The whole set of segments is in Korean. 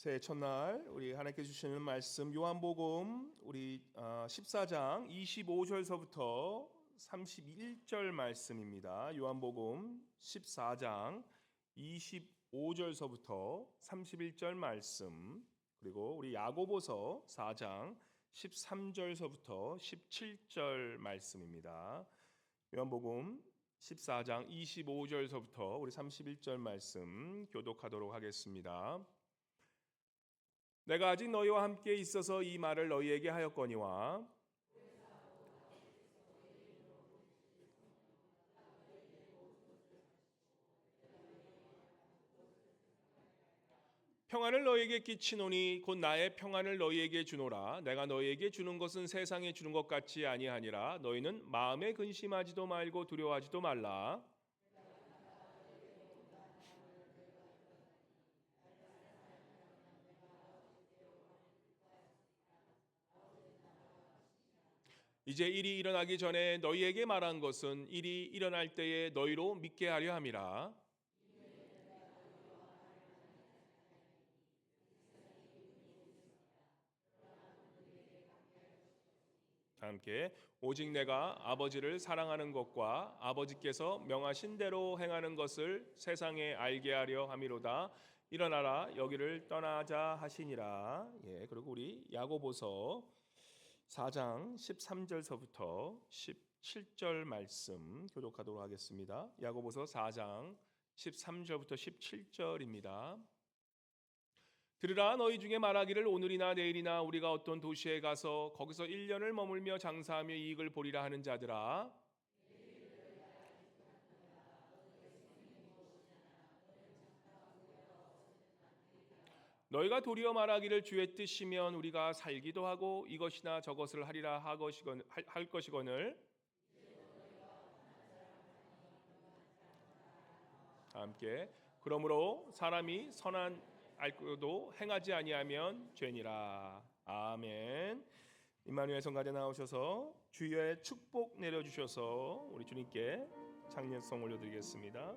새해 첫날 우리 하나님께 주시는 말씀 요한복음 우리 14장 25절서부터 31절 말씀입니다. 요한복음 14장 25절서부터 31절 말씀, 그리고 우리 야고보서 4장 13절서부터 17절 말씀입니다. 요한복음 14장 25절서부터 우리 31절 말씀 교독하도록 하겠습니다. 내가 아직 너희와 함께 있어서 이 말을 너희에게 하였거니와 평안을 너희에게 끼치노니 곧 나의 평안을 너희에게 주노라. 내가 너희에게 주는 것은 세상에 주는 것 같지 아니하니라. 너희는 마음에 근심하지도 말고 두려워하지도 말라. 이제 일이 일어나기 전에 너희에게 말한 것은 일이 일어날 때에 너희로 믿게 하려 함이라. 함께 오직 내가 아버지를 사랑하는 것과 아버지께서 명하신 대로 행하는 것을 세상에 알게 하려 함이로다. 일어나라 여기를 떠나자 하시니라. 그리고 우리 야고보서 4장 13절서부터 17절 말씀 교독하도록 하겠습니다. 야고보서 4장 13절부터 17절입니다. 들으라, 너희 중에 말하기를 오늘이나 내일이나 우리가 어떤 도시에 가서 거기서 1년을 머물며 장사하며 이익을 보리라 하는 자들아, 너희가 도리어 말하기를 주의 뜻이면 우리가 살기도 하고 이것이나 저것을 하리라 할 것이거늘, 함께 그러므로 사람이 선한 알고도 행하지 아니하면 죄니라. 아멘. 임마누엘 성가대 나오셔서 주의 축복 내려주셔서 우리 주님께 장례성 올려드리겠습니다.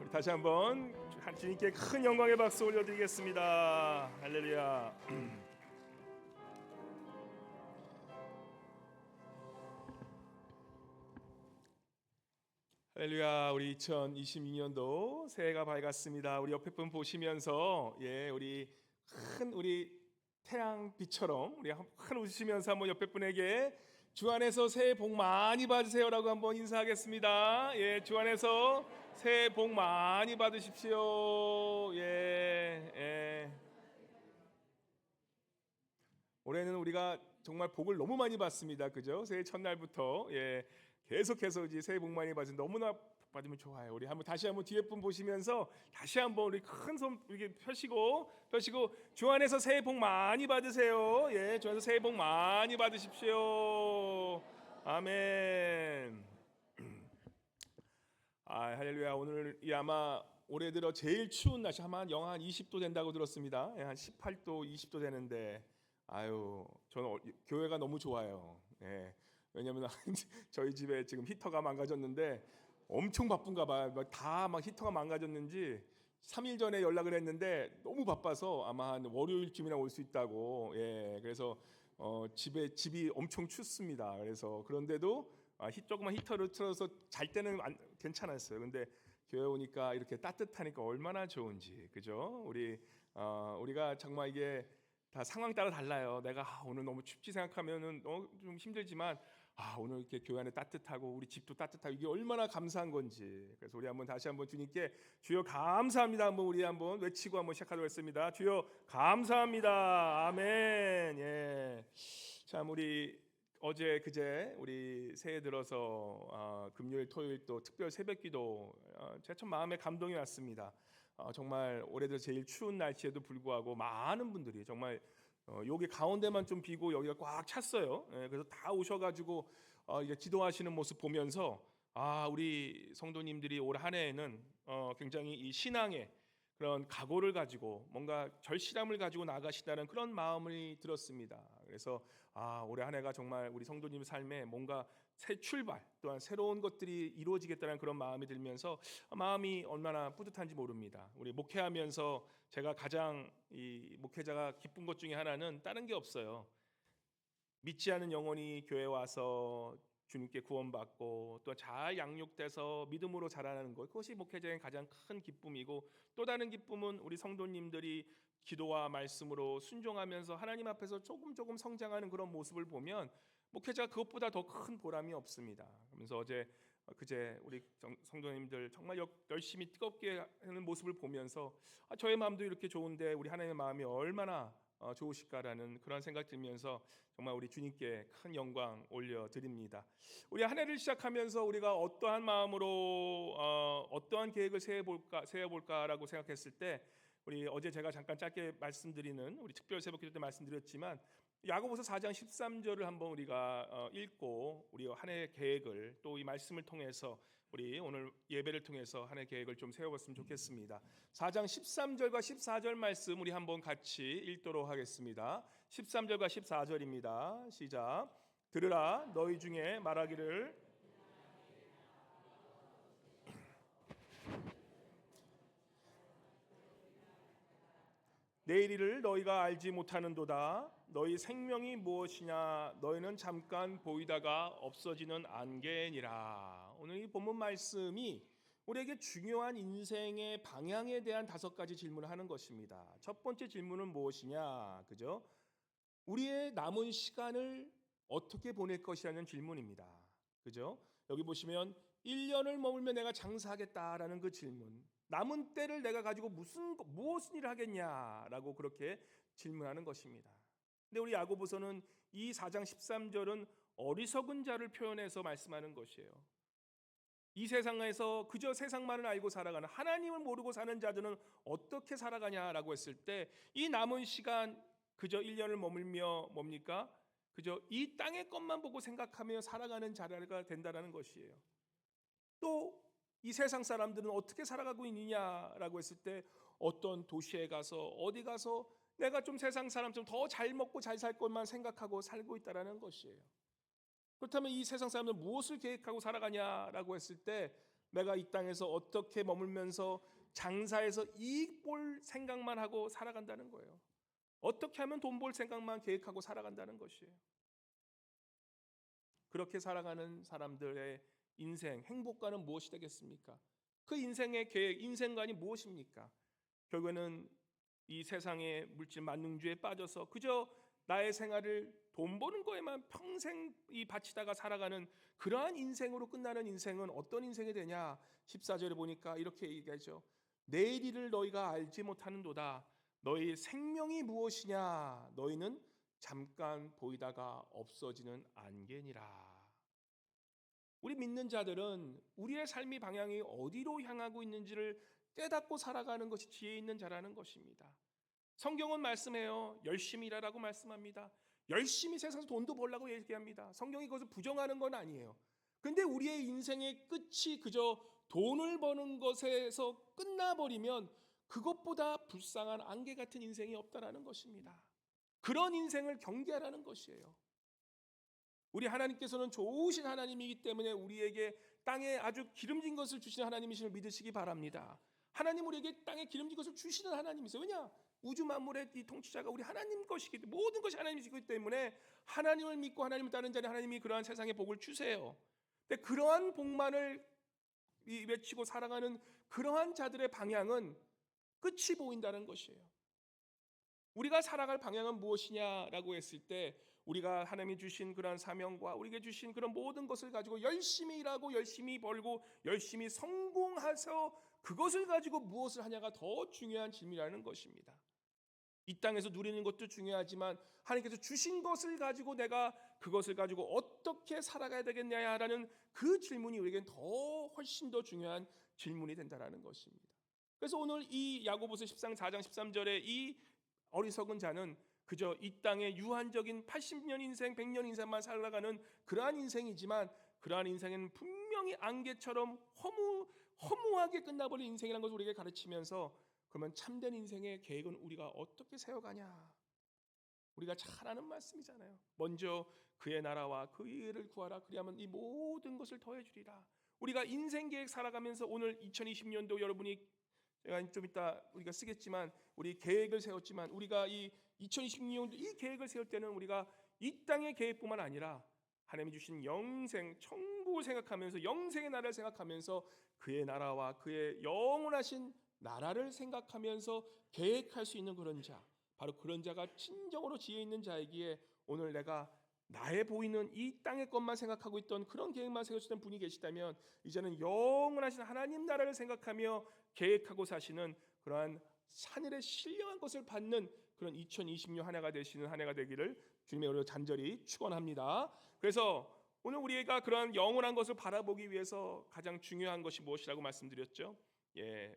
우리 다시 한번 주님께 큰 영광의 박수 올려드리겠습니다. 할렐루야. 할렐루야. 우리 2022년도 새해가 밝았습니다. 우리 옆에 분 보시면서 우리 태양빛처럼 우리 큰 웃으시면서 한번 옆에 분에게 주 안에서 새해 복 많이 받으세요라고 한번 인사하겠습니다. 주 안에서 새해 복 많이 받으십시오. 올해는 우리가 정말 복을 너무 많이 받습니다. 그죠? 새해 첫날부터 계속해서 이제 새해 복 많이 받으면 너무나 복 받으면 좋아요. 우리 다시 한번 뒤에 분 보시면서 다시 한번 우리 큰 손 이렇게 펴시고 주 안에서 새해 복 많이 받으세요. 주 안에서 새해 복 많이 받으십시오. 아멘. 할렐루야. 오늘 아마 올해 들어 제일 추운 날씨 아마 영하 한 20도 된다고 들었습니다. 한 18도, 20도 되는데 저는 교회가 너무 좋아요. 왜냐면 저희 집에 지금 히터가 망가졌는데 엄청 바쁜가 봐요. 다 히터가 망가졌는지 3일 전에 연락을 했는데 너무 바빠서 아마 한 월요일쯤이나 올 수 있다고. 그래서 집이 엄청 춥습니다. 그런데도 조그만 히터를 틀어서 잘 때는 괜찮았어요. 근데 교회 오니까 이렇게 따뜻하니까 얼마나 좋은지. 그죠? 우리가 정말 이게 다 상황 따라 달라요. 내가 오늘 너무 춥지 생각하면은 좀 힘들지만 오늘 이렇게 교회 안에 따뜻하고 우리 집도 따뜻하고 이게 얼마나 감사한 건지. 그래서 우리 다시 한번 주님께 주여 감사합니다 한번 우리 한번 외치고 한번 시작하도록 하겠습니다. 주여 감사합니다. 아멘. 참 우리 어제 그제 우리 새해 들어서 금요일 토요일 또 특별 새벽기도 제가 참 마음에 감동이 왔습니다. 정말 올해 들어 제일 추운 날씨에도 불구하고 많은 분들이 정말 여기 가운데만 좀 비고 여기가 꽉 찼어요. 그래서 다 오셔가지고 이제 기도하시는 모습 보면서 우리 성도님들이 올 한 해에는 굉장히 이 신앙의 그런 각오를 가지고 뭔가 절실함을 가지고 나가시다는 그런 마음이 들었습니다. 그래서 올해 한 해가 정말 우리 성도님 삶에 뭔가 새 출발 또한 새로운 것들이 이루어지겠다는 그런 마음이 들면서 마음이 얼마나 뿌듯한지 모릅니다. 우리 목회하면서 제가 가장 이 목회자가 기쁜 것 중에 하나는 다른 게 없어요. 믿지 않은 영혼이 교회 와서 주님께 구원받고 또 잘 양육돼서 믿음으로 자라나는 것, 그것이 목회자의 가장 큰 기쁨이고, 또 다른 기쁨은 우리 성도님들이 기도와 말씀으로 순종하면서 하나님 앞에서 조금 성장하는 그런 모습을 보면 목회자가 그것보다 더 큰 보람이 없습니다. 그래서 그제 우리 성도님들 정말 열심히 뜨겁게 하는 모습을 보면서 저의 마음도 이렇게 좋은데 우리 하나님의 마음이 얼마나 좋으실까라는 그런 생각 들면서 정말 우리 주님께 큰 영광 올려드립니다. 우리 한 해를 시작하면서 우리가 어떠한 마음으로 어떠한 계획을 세워볼까라고 생각했을 때, 우리 어제 제가 잠깐 짧게 말씀드리는 우리 특별 새벽기도 때 말씀드렸지만 야고보서 4장 13절을 한번 우리가 읽고 우리 한 해 계획을 또 이 말씀을 통해서 우리 오늘 예배를 통해서 한 해 계획을 좀 세워봤으면 좋겠습니다. 4장 13절과 14절 말씀 우리 한번 같이 읽도록 하겠습니다. 13절과 14절입니다. 시작. 들으라, 너희 중에 말하기를 내일 일을 너희가 알지 못하는도다. 너희 생명이 무엇이냐? 너희는 잠깐 보이다가 없어지는 안개니라. 오늘 이 본문 말씀이 우리에게 중요한 인생의 방향에 대한 5가지 질문을 하는 것입니다. 첫 번째 질문은 무엇이냐? 그죠? 우리의 남은 시간을 어떻게 보낼 것이라는 질문입니다. 그죠? 여기 보시면 1년을 머물며 내가 장사하겠다라는 그 질문. 남은 때를 내가 가지고 무엇을 일을 하겠냐라고 그렇게 질문하는 것입니다. 근데 우리 야고보서는 이 4장 13절은 어리석은 자를 표현해서 말씀하는 것이에요. 이 세상에서 그저 세상만을 알고 살아가는, 하나님을 모르고 사는 자들은 어떻게 살아가냐라고 했을 때 이 남은 시간 그저 1년을 머물며 뭡니까? 그저 이 땅의 것만 보고 생각하며 살아가는 자가 된다는 것이에요. 또 이 세상 사람들은 어떻게 살아가고 있느냐라고 했을 때 어떤 도시에 가서 어디 가서 내가 좀 세상 사람처럼 더 잘 먹고 잘 살 것만 생각하고 살고 있다라는 것이에요. 그렇다면 이 세상 사람들은 무엇을 계획하고 살아가냐라고 했을 때 내가 이 땅에서 어떻게 머물면서 장사해서 이익 볼 생각만 하고 살아간다는 거예요. 어떻게 하면 돈 벌 생각만 계획하고 살아간다는 것이에요. 그렇게 살아가는 사람들의 인생, 행복과는 무엇이 되겠습니까? 그 인생의 계획, 인생관이 무엇입니까? 결국에는 이 세상의 물질 만능주의에 빠져서 그저 나의 생활을 돈 버는 거에만 평생 바치다가 살아가는 그러한 인생으로 끝나는 인생은 어떤 인생이 되냐? 14절에 보니까 이렇게 얘기하죠. 내일 일을 너희가 알지 못하는도다. 너희 생명이 무엇이냐? 너희는 잠깐 보이다가 없어지는 안개니라. 우리 믿는 자들은 우리의 삶의 방향이 어디로 향하고 있는지를 깨닫고 살아가는 것이 지혜 있는 자라는 것입니다. 성경은 말씀해요. 열심히 일하라고 말씀합니다. 열심히 세상에서 돈도 벌라고 얘기합니다. 성경이 그것을 부정하는 건 아니에요. 근데 우리의 인생의 끝이 그저 돈을 버는 것에서 끝나버리면 그것보다 불쌍한 안개 같은 인생이 없다라는 것입니다. 그런 인생을 경계하라는 것이에요. 우리 하나님께서는 좋으신 하나님이기 때문에 우리에게 땅에 아주 기름진 것을 주시는 하나님이심을 믿으시기 바랍니다. 하나님 우리에게 땅에 기름진 것을 주시는 하나님이세요. 왜냐? 우주 만물의 이 통치자가 우리 하나님 것이기 때문에 모든 것이 하나님이시기 때문에 하나님을 믿고 하나님을 따르는 자는 하나님이 그러한 세상의 복을 주세요. 근데 그러한 복만을 외치고 살아가는 그러한 자들의 방향은 끝이 보인다는 것이에요. 우리가 살아갈 방향은 무엇이냐라고 했을 때 우리가 하나님이 주신 그런 사명과 우리에게 주신 그런 모든 것을 가지고 열심히 일하고 열심히 벌고 열심히 성공해서 그것을 가지고 무엇을 하냐가 더 중요한 질문이라는 것입니다. 이 땅에서 누리는 것도 중요하지만 하나님께서 주신 것을 가지고 내가 그것을 가지고 어떻게 살아가야 되겠냐라는 그 질문이 우리에겐 더 훨씬 더 중요한 질문이 된다는 것입니다. 그래서 오늘 이 야고보서 4장 13절에 이 어리석은 자는 그저 이 땅의 유한적인 80년 인생, 100년 인생만 살아가는 그러한 인생이지만 그러한 인생은 분명히 안개처럼 허무하게 끝나버린 인생이라는 것을 우리에게 가르치면서 그러면 참된 인생의 계획은 우리가 어떻게 세워가냐? 우리가 잘 아는 말씀이잖아요. 먼저 그의 나라와 그의 의를 구하라. 그리하면 이 모든 것을 더해주리라. 우리가 인생 계획 살아가면서 오늘 2020년도 여러분이 제가 좀 이따 우리가 쓰겠지만 우리 계획을 세웠지만 우리가 이 2026년도 이 계획을 세울 때는 우리가 이 땅의 계획뿐만 아니라 하나님이 주신 영생, 천국을 생각하면서 영생의 나라를 생각하면서 그의 나라와 그의 영원하신 나라를 생각하면서 계획할 수 있는 그런 자, 바로 그런 자가 진정으로 지혜 있는 자이기에 오늘 내가 나의 보이는 이 땅의 것만 생각하고 있던 그런 계획만 세우시던 분이 계시다면 이제는 영원하신 하나님 나라를 생각하며 계획하고 사시는 그러한 하늘의 신령한 것을 받는 그런 2020년 한 해가 되시는 한 해가 되기를 주님의 이름으로 간절히 축원합니다. 그래서 오늘 우리가 그런 영원한 것을 바라보기 위해서 가장 중요한 것이 무엇이라고 말씀드렸죠?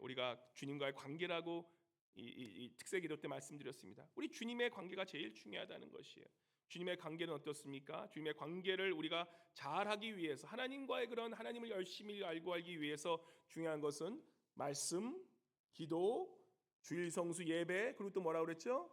우리가 주님과의 관계라고 이 특세 기도 때 말씀드렸습니다. 우리 주님의 관계가 제일 중요하다는 것이에요. 주님의 관계는 어떻습니까? 주님의 관계를 우리가 잘하기 위해서 하나님과의 그런 하나님을 열심히 알기 위해서 중요한 것은 말씀, 기도, 주일 성수 예배, 그리고 또 뭐라고 그랬죠?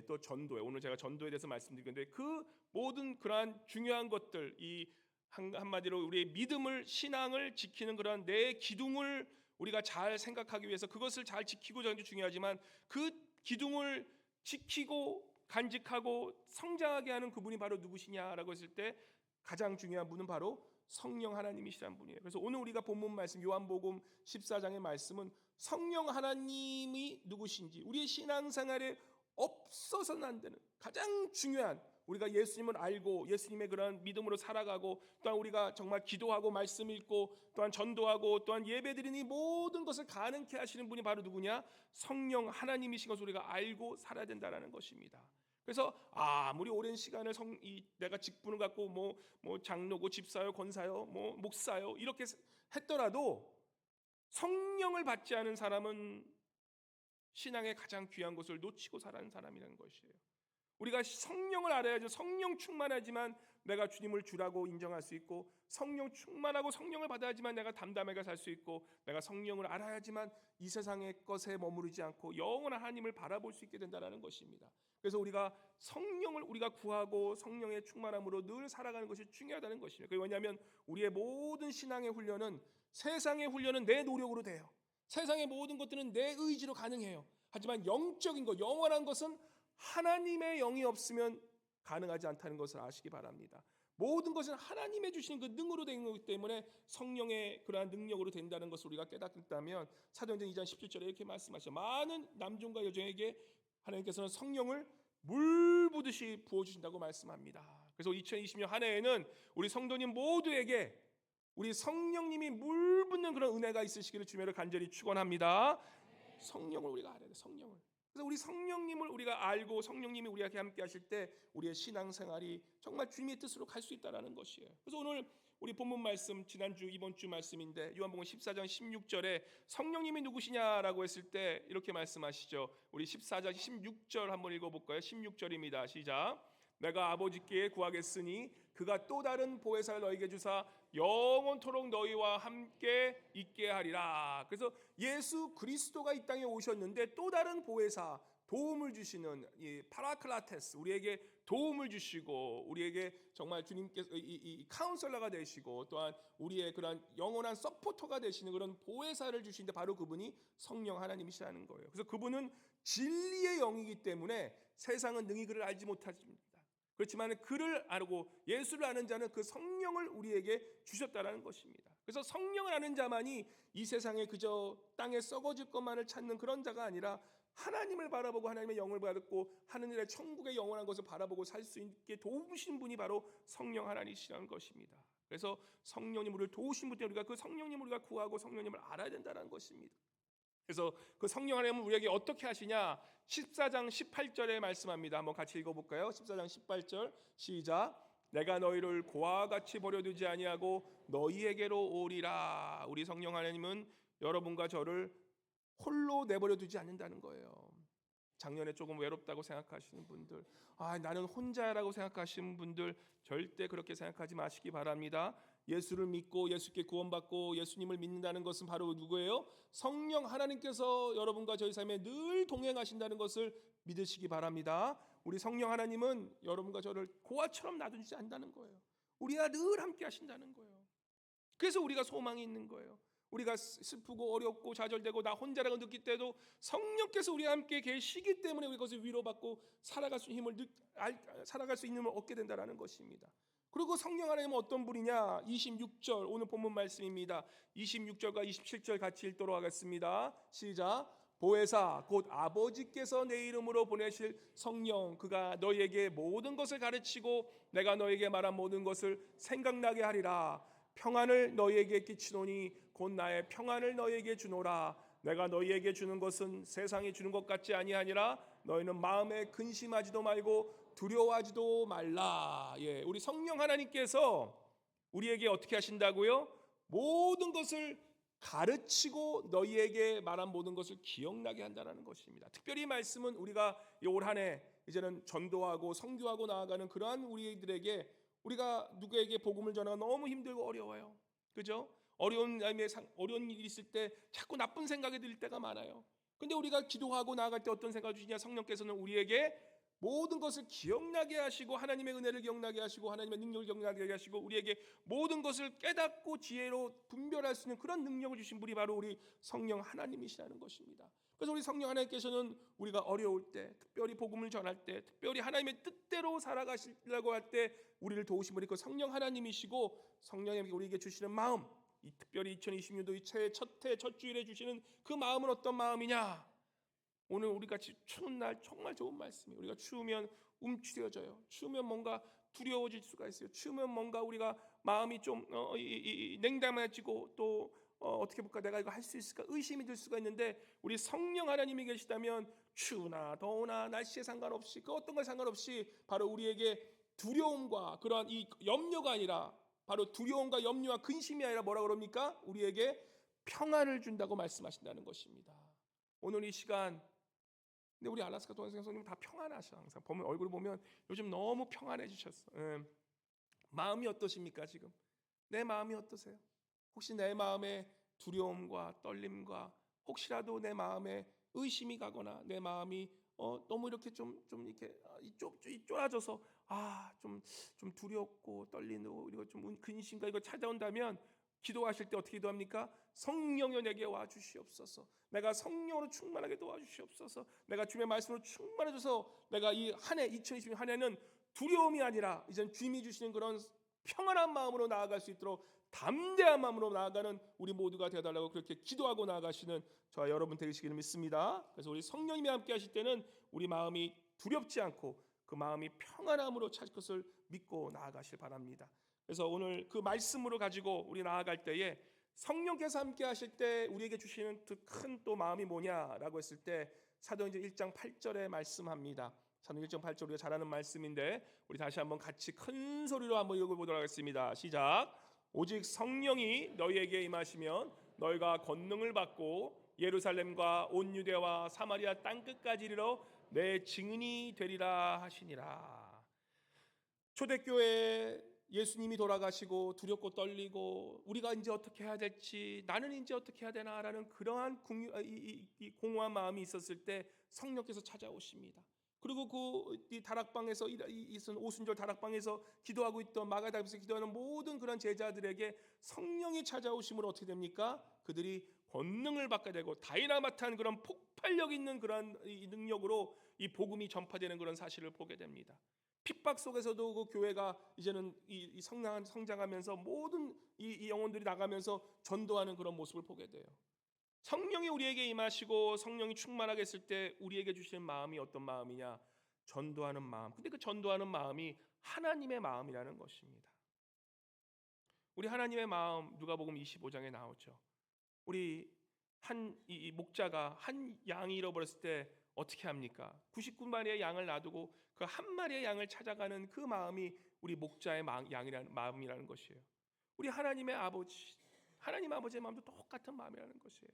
또 전도에 오늘 제가 전도에 대해서 말씀드리는데 그 모든 그러한 중요한 것들 이 한마디로 우리의 믿음을 신앙을 지키는 그런 내 기둥을 우리가 잘 생각하기 위해서 그것을 잘 지키고 자는 게 중요하지만 그 기둥을 지키고 간직하고 성장하게 하는 그분이 바로 누구시냐라고 했을 때 가장 중요한 분은 바로 성령 하나님이시라는 분이에요. 그래서 오늘 우리가 본문 말씀 요한복음 14장의 말씀은 성령 하나님이 누구신지 우리의 신앙생활에 없어서는 안 되는 가장 중요한 우리가 예수님을 알고 예수님의 그런 믿음으로 살아가고 또한 우리가 정말 기도하고 말씀 읽고 또한 전도하고 또한 예배드리는 이 모든 것을 가능케 하시는 분이 바로 누구냐? 성령 하나님이신 것을 우리가 알고 살아야 된다는 것입니다. 그래서 아무리 오랜 시간을 내가 직분을 갖고 뭐 장로고 집사요 권사요 뭐 목사요 이렇게 했더라도 성령을 받지 않은 사람은 신앙의 가장 귀한 것을 놓치고 살아가는 사람이라는 것이에요. 우리가 성령을 알아야죠. 성령 충만하지만 내가 주님을 주라고 인정할 수 있고 성령 충만하고 성령을 받아야지만 내가 담담하게 살 수 있고 내가 성령을 알아야지만 이 세상의 것에 머무르지 않고 영원한 하나님을 바라볼 수 있게 된다는 것입니다. 그래서 우리가 성령을 우리가 구하고 성령의 충만함으로 늘 살아가는 것이 중요하다는 것입니다. 왜냐하면 우리의 모든 신앙의 훈련은 세상의 훈련은 내 노력으로 돼요. 세상의 모든 것들은 내 의지로 가능해요. 하지만 영적인 것, 영원한 것은 하나님의 영이 없으면 가능하지 않다는 것을 아시기 바랍니다. 모든 것은 하나님의 주신 그 능으로 된 거기 때문에 성령의 그러한 능력으로 된다는 것을 우리가 깨닫다면 사도행전 2장 17절에 이렇게 말씀하시죠. 많은 남종과 여종에게 하나님께서는 성령을 물 부듯이 부어주신다고 말씀합니다. 그래서 2020년 한 해에는 우리 성도님 모두에게 우리 성령님이 물 붓는 그런 은혜가 있으시기를 주님으로 간절히 축원합니다. 성령을 우리가 알아야 돼. 성령을. 그래서 우리 성령님을 우리가 알고 성령님이 우리와 함께 하실 때 우리의 신앙생활이 정말 주님의 뜻으로 갈 수 있다는 것이에요. 그래서 오늘 우리 본문 말씀 지난주 이번 주 말씀인데 요한복음 14장 16절에 성령님이 누구시냐라고 했을 때 이렇게 말씀하시죠. 우리 14장 16절 한번 읽어볼까요? 16절입니다. 시작. 내가 아버지께 구하겠으니 그가 또 다른 보혜사를 너희에게 주사 영원토록 너희와 함께 있게 하리라. 그래서 예수 그리스도가 이 땅에 오셨는데 또 다른 보혜사, 도움을 주시는 이 파라클라테스, 우리에게 도움을 주시고 우리에게 정말 주님께서 이 카운셀러가 되시고 또한 우리의 그런 영원한 서포터가 되시는 그런 보혜사를 주시는데 바로 그분이 성령 하나님이시라는 거예요. 그래서 그분은 진리의 영이기 때문에 세상은 능히 그를 알지 못하십니다. 그렇지만 그를 알고 예수를 아는 자는 그 성령을 우리에게 주셨다라는 것입니다. 그래서 성령을 아는 자만이 이 세상에 그저 땅에 썩어질 것만을 찾는 그런 자가 아니라 하나님을 바라보고 하나님의 영을 받고 하늘의 천국의 영원한 것을 바라보고 살 수 있게 도우신 분이 바로 성령 하나님이시라는 것입니다. 그래서 성령님 우리를 도우신 분 때문에 우리가 그 성령님을 우리가 구하고 성령님을 알아야 된다는 것입니다. 그래서 그 성령 하나님은 우리에게 어떻게 하시냐? 14장 18절에 말씀합니다. 한번 같이 읽어볼까요? 14장 18절 시작. 내가 너희를 고아와 같이 버려두지 아니하고 너희에게로 오리라. 우리 성령 하나님은 여러분과 저를 홀로 내버려 두지 않는다는 거예요. 작년에 조금 외롭다고 생각하시는 분들, 나는 혼자라고 생각하시는 분들 절대 그렇게 생각하지 마시기 바랍니다. 예수를 믿고 예수께 구원받고 예수님을 믿는다는 것은 바로 누구예요? 성령 하나님께서 여러분과 저희 삶에 늘 동행하신다는 것을 믿으시기 바랍니다. 우리 성령 하나님은 여러분과 저를 고아처럼 놔두지 않는다는 거예요. 우리와 늘 함께 하신다는 거예요. 그래서 우리가 소망이 있는 거예요. 우리가 슬프고 어렵고 좌절되고 나 혼자라고 느낄 때도 성령께서 우리와 함께 계시기 때문에 우리 그것을 위로받고 살아갈 수 있는 힘을 얻게 된다는 것입니다. 그리고 성령 하나님은 어떤 분이냐? 26절 오늘 본문 말씀입니다. 26절과 27절 같이 읽도록 하겠습니다. 시작. 보혜사 곧 아버지께서 내 이름으로 보내실 성령 그가 너희에게 모든 것을 가르치고 내가 너희에게 말한 모든 것을 생각나게 하리라. 평안을 너희에게 끼치노니 곧 나의 평안을 너희에게 주노라. 내가 너희에게 주는 것은 세상이 주는 것 같지 아니하니라. 너희는 마음에 근심하지도 말고 두려워하지도 말라. 우리 성령 하나님께서 우리에게 어떻게 하신다고요? 모든 것을 가르치고 너희에게 말한 모든 것을 기억나게 한다는 것입니다. 특별히 이 말씀은 우리가 올 한 해 이제는 전도하고 선교하고 나아가는 그러한 우리들에게 우리가 누구에게 복음을 전하기가 너무 힘들고 어려워요. 그죠? 어려운 일이 있을 때 자꾸 나쁜 생각이 들 때가 많아요. 근데 우리가 기도하고 나아갈 때 어떤 생각을 주시냐? 성령께서는 우리에게 모든 것을 기억나게 하시고 하나님의 은혜를 기억나게 하시고 하나님의 능력을 기억나게 하시고 우리에게 모든 것을 깨닫고 지혜로 분별할 수 있는 그런 능력을 주신 분이 바로 우리 성령 하나님이시라는 것입니다. 그래서 우리 성령 하나님께서는 우리가 어려울 때, 특별히 복음을 전할 때, 특별히 하나님의 뜻대로 살아가시려고 할 때 우리를 도우신 분이 그 성령 하나님이시고 성령님이 우리에게 주시는 마음, 이 특별히 2020년도 첫 주일에 주시는 그 마음은 어떤 마음이냐? 오늘 우리같이 추운 날 정말 좋은 말씀이에요. 우리가 추우면 움츠려져요. 추우면 뭔가 두려워질 수가 있어요. 추우면 뭔가 우리가 마음이 좀 냉담해지고 또 어떻게 볼까 내가 이거 할 수 있을까 의심이 들 수가 있는데 우리 성령 하나님이 계시다면 추우나 더우나 날씨에 상관없이 그 어떤 걸 상관없이 바로 우리에게 두려움과 그러한 이 염려가 아니라 바로 두려움과 염려와 근심이 아니라 뭐라 그럽니까? 우리에게 평안을 준다고 말씀하신다는 것입니다. 오늘 이 시간 근데 우리 알라스카 동생 성님 다 평안하셔. 항상 보면 얼굴 보면 요즘 너무 평안해지셨어. 마음이 어떠십니까 지금? 내 마음이 어떠세요? 혹시 내 마음에 두려움과 떨림과 혹시라도 내 마음에 의심이 가거나 내 마음이 너무 이렇게 좀 이렇게 쫄아져서 좀 두렵고 떨리고 이거 좀 근심과 이거 찾아온다면 기도하실 때 어떻게 기도합니까? 성령여 내게 와 주시옵소서. 내가 성령으로 충만하게 도와주시옵소서. 내가 주님의 말씀으로 충만해져서 내가 이 한 해 2020년 한 해는 두려움이 아니라 이젠 주님이 주시는 그런 평안한 마음으로 나아갈 수 있도록 담대한 마음으로 나아가는 우리 모두가 되어달라고 그렇게 기도하고 나아가시는 저와 여러분 되시기를 믿습니다. 그래서 우리 성령님이 함께 하실 때는 우리 마음이 두렵지 않고 그 마음이 평안함으로 찾을 것을 믿고 나아가실 바랍니다. 그래서 오늘 그 말씀으로 가지고 우리 나아갈 때에 성령께서 함께 하실 때 우리에게 주시는 큰 또 마음이 뭐냐라고 했을 때 사도행전 1장 8절에 말씀합니다. 사도행전 1장 8절 우리가 잘 아는 말씀인데 우리 다시 한번 같이 큰 소리로 한번 읽어보도록 하겠습니다. 시작. 오직 성령이 너희에게 임하시면 너희가 권능을 받고 예루살렘과 온 유대와 사마리아 땅끝까지 이르러 내 증인이 되리라 하시니라. 초대교회 예수님이 돌아가시고 두렵고 떨리고 우리가 이제 어떻게 해야 될지, 나는 이제 어떻게 해야 되나라는 그러한 공허한 마음이 있었을 때 성령께서 찾아오십니다. 그리고 그 다락방에서 오순절 다락방에서 기도하고 있던 마가다락방에서 기도하는 모든 그런 제자들에게 성령이 찾아오심으로 어떻게 됩니까? 그들이 권능을 받게 되고 다이나마트한 그런 폭발력 있는 그런 능력으로 이 복음이 전파되는 그런 사실을 보게 됩니다. 핍박 속에서도 그 교회가 이제는 이 성장하면서 모든 이 영혼들이 나가면서 전도하는 그런 모습을 보게 돼요. 성령이 우리에게 임하시고 성령이 충만하게 했을 때 우리에게 주시는 마음이 어떤 마음이냐? 전도하는 마음. 근데 그 전도하는 마음이 하나님의 마음이라는 것입니다. 우리 하나님의 마음 누가복음 25장에 나오죠. 우리 이 목자가 한 양이 잃어버렸을 때 어떻게 합니까? 99마리의 양을 놔두고 그 한 마리의 양을 찾아가는 그 마음이 우리 목자의 양이라는 마음이라는 것이에요. 우리 하나님 아버지의 마음도 똑같은 마음이라는 것이에요.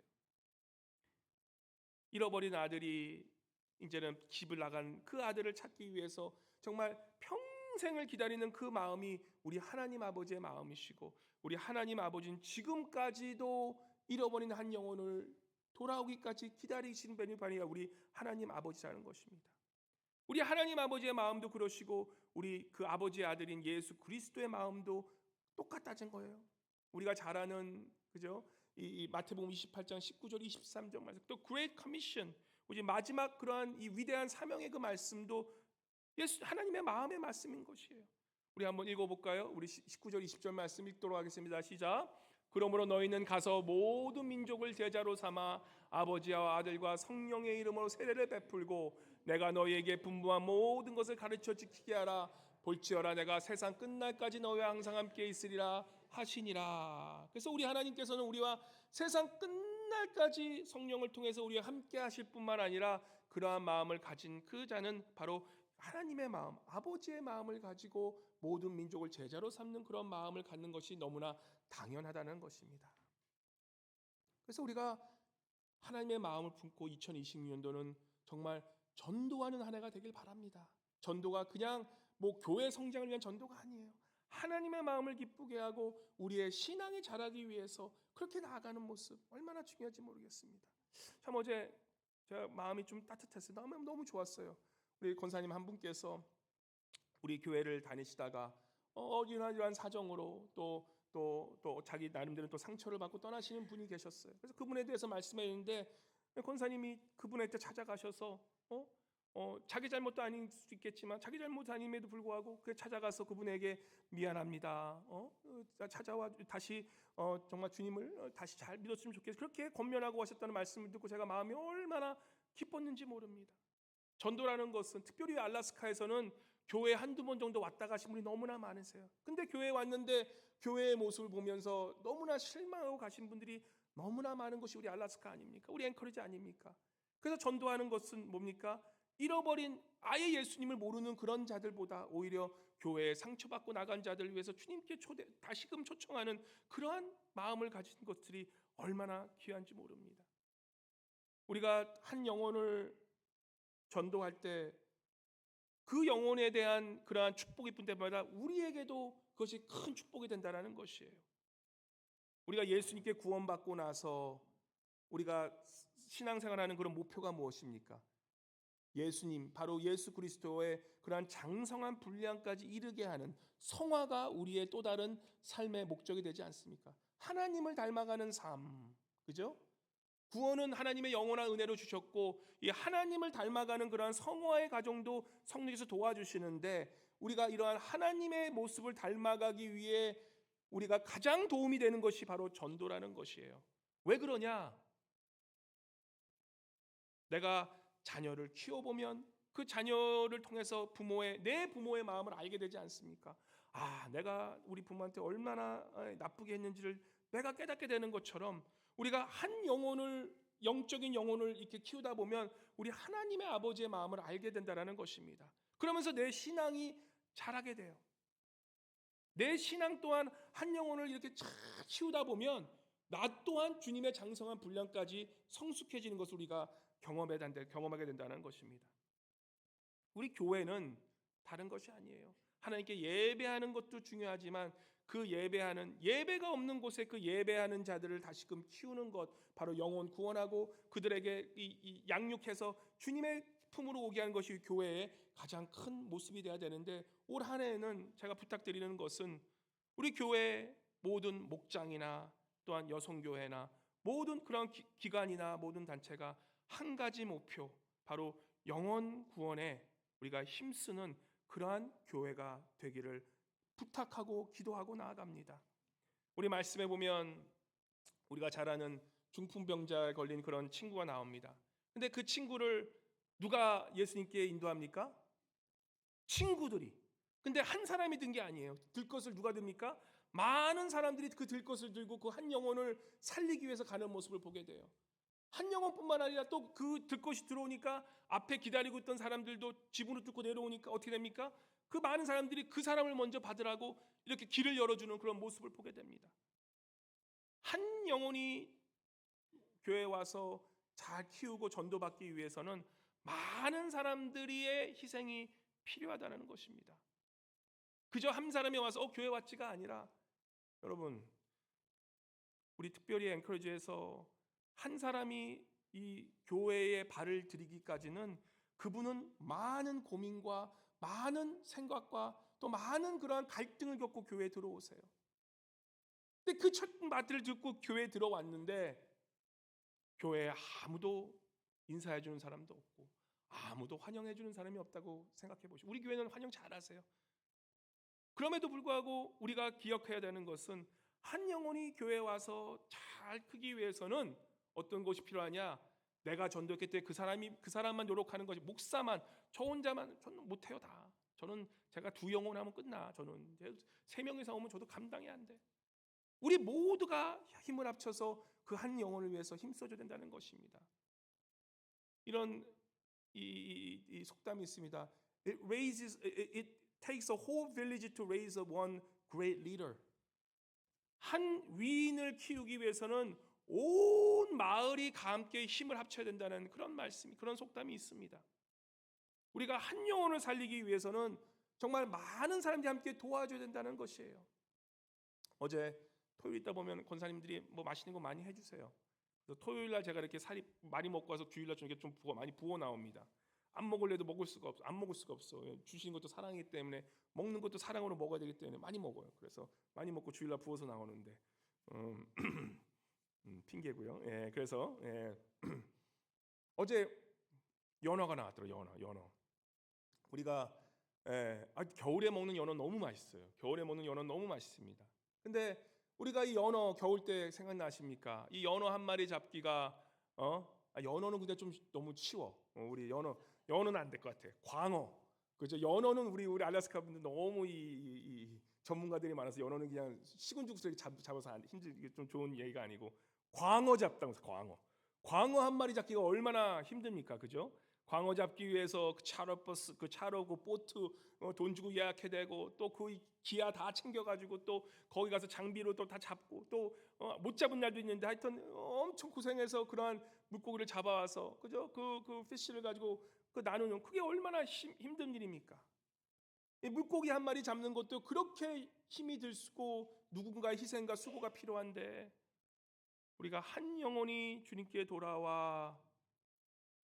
잃어버린 아들이 이제는 집을 나간 그 아들을 찾기 위해서 정말 평생을 기다리는 그 마음이 우리 하나님 아버지의 마음이시고, 우리 하나님 아버지는 지금까지도 잃어버린 한 영혼을 돌아오기까지 기다리시는 분이 우리 하나님 아버지라는 것입니다. 우리 하나님 아버지의 마음도 그러시고 우리 그 아버지의 아들인 예수 그리스도의 마음도 똑같다는 거예요. 우리가 잘 아는 그죠? 이 마태복음 28장 19절 23절 말씀, 또 Great Commission, 우리 마지막 그러한 이 위대한 사명의 그 말씀도 예수 하나님의 마음의 말씀인 것이에요. 우리 한번 읽어볼까요? 우리 19절 20절 말씀 읽도록 하겠습니다. 시작. 그러므로 너희는 가서 모든 민족을 제자로 삼아 아버지와 아들과 성령의 이름으로 세례를 베풀고 내가 너희에게 분부한 모든 것을 가르쳐 지키게 하라. 볼지어라 내가 세상 끝날까지 너희와 항상 함께 있으리라 하시니라. 그래서 우리 하나님께서는 우리와 세상 끝날까지 성령을 통해서 우리와 함께 하실 뿐만 아니라 그러한 마음을 가진 그 자는 바로 하나님의 마음, 아버지의 마음을 가지고 모든 민족을 제자로 삼는 그런 마음을 갖는 것이 너무나 당연하다는 것입니다. 그래서 우리가 하나님의 마음을 품고 2026년도는 정말 전도하는 한 해가 되길 바랍니다. 전도가 그냥 교회 성장을 위한 전도가 아니에요. 하나님의 마음을 기쁘게 하고 우리의 신앙이 자라기 위해서 그렇게 나아가는 모습 얼마나 중요한지 모르겠습니다. 참 어제 제가 마음이 좀 따뜻했어요. 너무 좋았어요. 우리 권사님 한 분께서 우리 교회를 다니시다가 이러한 사정으로 또 자기 나름대로 또 상처를 받고 떠나시는 분이 계셨어요. 그래서 그분에 대해서 말씀했는데 권사님이 그분한테 찾아가셔서 자기 잘못도 아닐 수도 있겠지만 자기 잘못 아님에도 불구하고 그 찾아가서 그분에게 미안합니다. 찾아와 다시 정말 주님을 다시 잘 믿었으면 좋겠어요. 그렇게 권면하고 하셨다는 말씀을 듣고 제가 마음이 얼마나 기뻤는지 모릅니다. 전도라는 것은 특별히 알라스카에서는 교회 한두 번 정도 왔다 가신 분이 너무나 많으세요. 근데 교회에 왔는데 교회의 모습을 보면서 너무나 실망하고 가신 분들이 너무나 많은 것이 우리 알라스카 아닙니까? 우리 앵커리지 아닙니까? 그래서 전도하는 것은 뭡니까? 잃어버린 아예 예수님을 모르는 그런 자들보다 오히려 교회에 상처받고 나간 자들을 위해서 주님께 다시금 초청하는 그러한 마음을 가진 것들이 얼마나 귀한지 모릅니다. 우리가 한 영혼을 전도할 때 그 영혼에 대한 그러한 축복이 뿐 때마다 우리에게도 그것이 큰 축복이 된다는 것이에요. 우리가 예수님께 구원받고 나서 우리가 신앙생활하는 그런 목표가 무엇입니까? 예수님, 바로 예수 그리스도의 그러한 장성한 분량까지 이르게 하는 성화가 우리의 또 다른 삶의 목적이 되지 않습니까? 하나님을 닮아가는 삶, 그죠? 구원은 하나님의 영원한 은혜로 주셨고, 이 하나님을 닮아가는 그러한 성화의 과정도 성령께서 도와주시는데, 우리가 이러한 하나님의 모습을 닮아가기 위해 우리가 가장 도움이 되는 것이 바로 전도라는 것이에요. 왜 그러냐? 내가 자녀를 키워보면 그 자녀를 통해서 내 부모의 마음을 알게 되지 않습니까? 아, 내가 우리 부모한테 얼마나 나쁘게 했는지를 내가 깨닫게 되는 것처럼, 우리가 한 영혼을, 영적인 영혼을 이렇게 키우다 보면 우리 하나님의 아버지의 마음을 알게 된다는 것입니다. 그러면서 내 신앙이 자라게 돼요. 내 신앙 또한 한 영혼을 이렇게 잘 키우다 보면 나 또한 주님의 장성한 분량까지 성숙해지는 것을 우리가 경험하게 된다는 것입니다. 우리 교회는 다른 것이 아니에요. 하나님께 예배하는 것도 중요하지만 그 예배가 없는 곳에 그 예배하는 자들을 다시금 키우는 것, 바로 영혼 구원하고 그들에게 이 양육해서 주님의 품으로 오게 하는 것이 교회의 가장 큰 모습이 되어야 되는데, 올 한 해에는 제가 부탁드리는 것은 우리 교회 모든 목장이나 또한 여성교회나 모든 그런 기관이나 모든 단체가 한 가지 목표, 바로 영혼 구원에 우리가 힘쓰는 그러한 교회가 되기를 부탁하고 기도하고 나아갑니다. 우리 말씀에 보면 우리가 잘 아는 중풍병자에 걸린 그런 친구가 나옵니다. 근데 그 친구를 누가 예수님께 인도합니까? 친구들이. 근데 한 사람이 든 게 아니에요. 들 것을 누가 듭니까? 많은 사람들이 그 들 것을 들고 그 한 영혼을 살리기 위해서 가는 모습을 보게 돼요. 한 영혼뿐만 아니라 또 그 들 것이 들어오니까 앞에 기다리고 있던 사람들도 지붕을 뚫고 내려오니까 어떻게 됩니까? 그 많은 사람들이 그 사람을 먼저 받으라고 이렇게 길을 열어주는 그런 모습을 보게 됩니다. 한 영혼이 교회에 와서 잘 키우고 전도받기 위해서는 많은 사람들의 희생이 필요하다는 것입니다. 그저 한 사람이 와서 교회 왔지가 아니라, 여러분, 우리 특별히 앵커리지에서 한 사람이 이 교회에 발을 들이기까지는 그분은 많은 고민과 많은 생각과 또 많은 그러한 갈등을 겪고 교회에 들어오세요. 근데 그 첫 마디를 듣고 교회에 들어왔는데 교회에 아무도 인사해 주는 사람도 없고 아무도 환영해 주는 사람이 없다고 생각해 보시고, 우리 교회는 환영 잘하세요. 그럼에도 불구하고 우리가 기억해야 되는 것은 한 영혼이 교회에 와서 잘 크기 위해서는 어떤 것이 필요하냐? 내가 전도했기 때문에 그 사람만 노력하는 것이, 목사만, 저 혼자만, 저는 못해요 다. 저는 제가 2영혼 하면 끝나. 저는 3명 이상 오면 저도 감당이 안 돼. 우리 모두가 힘을 합쳐서 그 한 영혼을 위해서 힘써줘야 된다는 것입니다. 이런 이 속담이 있습니다. It takes a whole village to raise one great leader. 한 위인을 키우기 위해서는 온 마을이 함께 힘을 합쳐야 된다는 그런 말씀, 그런 속담이 있습니다. 우리가 한 영혼을 살리기 위해서는 정말 많은 사람들이 함께 도와줘야 된다는 것이에요. 어제 토요일 있다 보면 권사님들이 뭐 맛있는 거 많이 해주세요. 그래서 토요일 날 제가 이렇게 살이 많이 먹고 와서 주일날 좀 이렇게 많이 부어 나옵니다. 안 먹을래도 안 먹을 수가 없어. 주시는 것도 사랑이기 때문에, 먹는 것도 사랑으로 먹어야 되기 때문에 많이 먹어요. 그래서 많이 먹고 주일날 부어서 나오는데 핑계고요. 예, 그래서 어제 연어가 나왔더라고요. 연어. 우리가 겨울에 먹는 연어 너무 맛있어요. 겨울에 먹는 연어 너무 맛있습니다. 근데 우리가 이 연어 겨울 때 생각나십니까? 이 연어 한 마리 잡기가 연어는 근데 좀 너무 쉬워. 우리 연어는 안 될 것 같아. 광어. 그죠? 연어는 우리 알래스카 분들 너무 이 전문가들이 많아서 연어는 그냥 식은 죽서 잡아서 힘들게 좀 좋은 얘기가 아니고, 광어 잡다고 해서 광어 한 마리 잡기가 얼마나 힘듭니까? 그죠? 광어 잡기 위해서 그 차로버스, 그 차로 보트 돈 주고 예약해야 되고, 또 그 기아 다 챙겨가지고 또 거기 가서 장비로 또 다 잡고, 또 못 잡은 날도 있는데 하여튼 엄청 고생해서 그러한 물고기를 잡아와서, 그죠? 그 피쉬를 가지고 나누는, 그게 얼마나 힘든 일입니까? 이 물고기 한 마리 잡는 것도 그렇게 힘이 들고 누군가의 희생과 수고가 필요한데, 우리가 한 영혼이 주님께 돌아와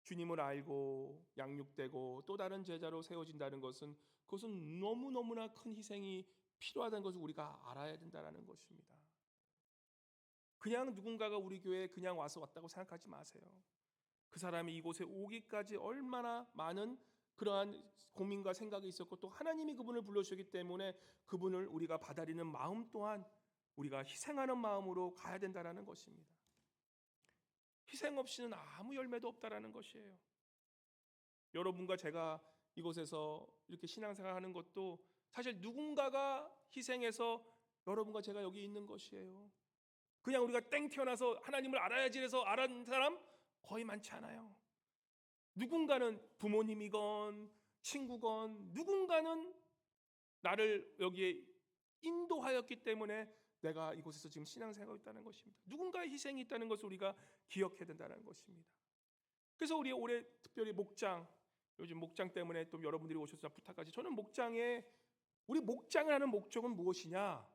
주님을 알고 양육되고 또 다른 제자로 세워진다는 것은 그것은 너무너무나 큰 희생이 필요하다는 것을 우리가 알아야 된다는 것입니다. 그냥 누군가가 우리 교회에 그냥 와서 왔다고 생각하지 마세요. 그 사람이 이곳에 오기까지 얼마나 많은 그러한 고민과 생각이 있었고 또 하나님이 그분을 불러주셨기 때문에 그분을 우리가 받아들이는 마음 또한 우리가 희생하는 마음으로 가야 된다는 것입니다. 희생 없이는 아무 열매도 없다라는 것이에요. 여러분과 제가 이곳에서 이렇게 신앙생활하는 것도 사실 누군가가 희생해서 여러분과 제가 여기 있는 것이에요. 그냥 우리가 땡 태어나서 하나님을 알아야지 해서 알았는 사람 거의 많지 않아요. 누군가는 부모님이건 친구건 누군가는 나를 여기에 인도하였기 때문에 내가 이곳에서 지금 신앙생활하고 있다는 것입니다. 누군가의 희생이 있다는 것을 우리가 기억해야 된다는 것입니다. 그래서 우리 올해 특별히 목장, 요즘 목장 때문에 또 여러분들이 오셔서 부탁하지. 저는 우리 목장을 하는 목적은 무엇이냐?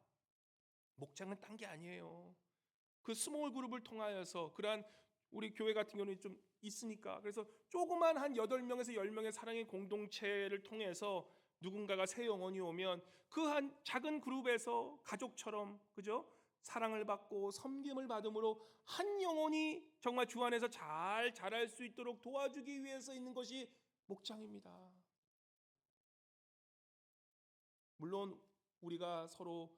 목장은 딴 게 아니에요. 그 스몰 그룹을 통하여서 그러한 우리 교회 같은 경우는 좀 있으니까 그래서 조그만 한 8명에서 10명의 사랑의 공동체를 통해서 누군가가 새 영혼이 오면 그 한 작은 그룹에서 가족처럼 그죠? 사랑을 받고 섬김을 받음으로 한 영혼이 정말 주 안에서 잘 자랄 수 있도록 도와주기 위해서 있는 것이 목장입니다. 물론 우리가 서로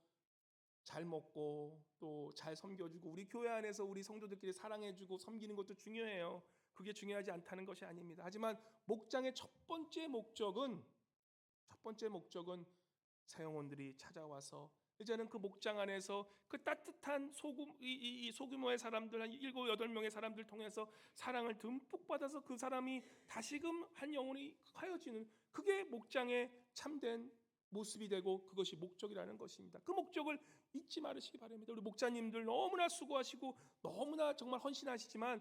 잘 먹고 또 잘 섬겨주고 우리 교회 안에서 우리 성도들끼리 사랑해주고 섬기는 것도 중요해요. 그게 중요하지 않다는 것이 아닙니다. 하지만 목장의 첫 번째 목적은 새 영혼들이 찾아와서 이제는 그 목장 안에서 그 따뜻한 소규모의 사람들 한 7, 8명의 사람들 통해서 사랑을 듬뿍 받아서 그 사람이 다시금 한 영혼이 하여지는 그게 목장의 참된 모습이 되고 그것이 목적이라는 것입니다. 그 목적을 잊지 말으시기 바랍니다. 우리 목자님들 너무나 수고하시고 너무나 정말 헌신하시지만